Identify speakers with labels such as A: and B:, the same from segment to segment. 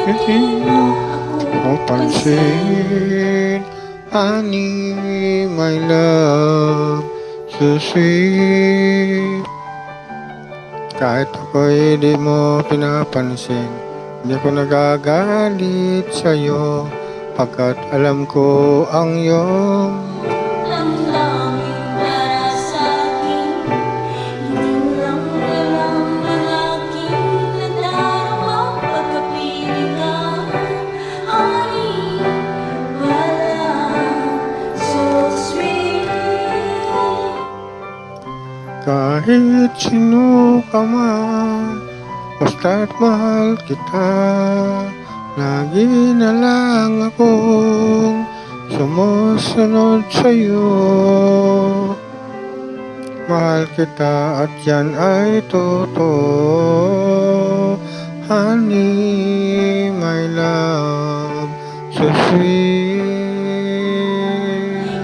A: Bigyan mo pansin, honey, my love, so sweet. Kahit ako'y di mo pinapansin, hindi ko nagagalit sa'yo, pagkat alam ko ang iyong
B: Damdamin para sa'kin, hindi lang alam ang aking nadarama pagkapiling ka. Honey, wala, so sweet.
A: kahit sino ka man, basta't mahal kita. Lagi na lang akong sumusunod sa'yo. Mahal kita at yan ay totoo. Honey, my love, so sweet.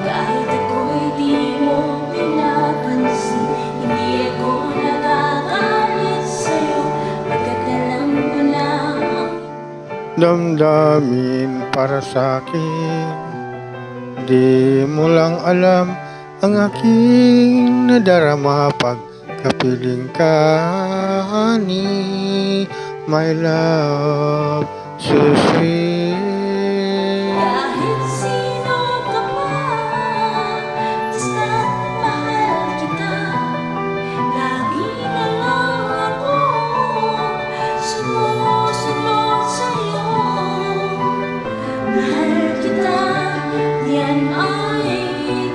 B: Kahit ako'y di mo pinapansin, hindi ako nagagalit sa'yo, pagkat alam ko na
A: Damdamin para sa'kin, di mo lang alam ang aking nadarama pagkapiling ka. Honey, my love, so sweet.
B: kahit sino ka pa, basta't mahal kita. Lagi na lang ako sumusunod sa'yo. Mahal kita, yan ay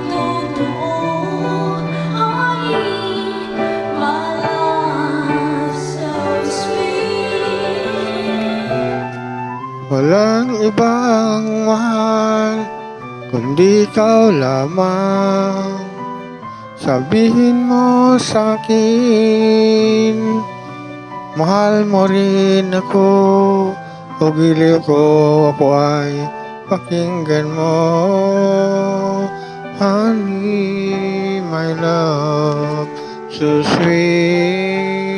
B: totoo. Honey, my love, so sweet.
A: Walang ibang mahal kundi ikaw lamang. Sabihin mo sa'kin, mahal mo rin ako. O giliw ko, ako ay pakinggan mo. Honey, my love, so sweet.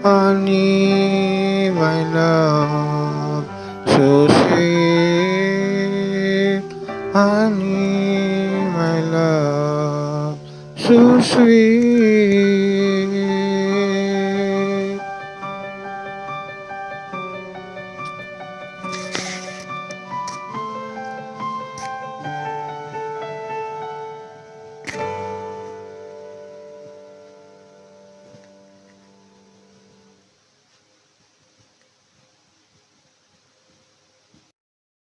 A: Honey, my love, so sweet. Honey, my love, so sweet.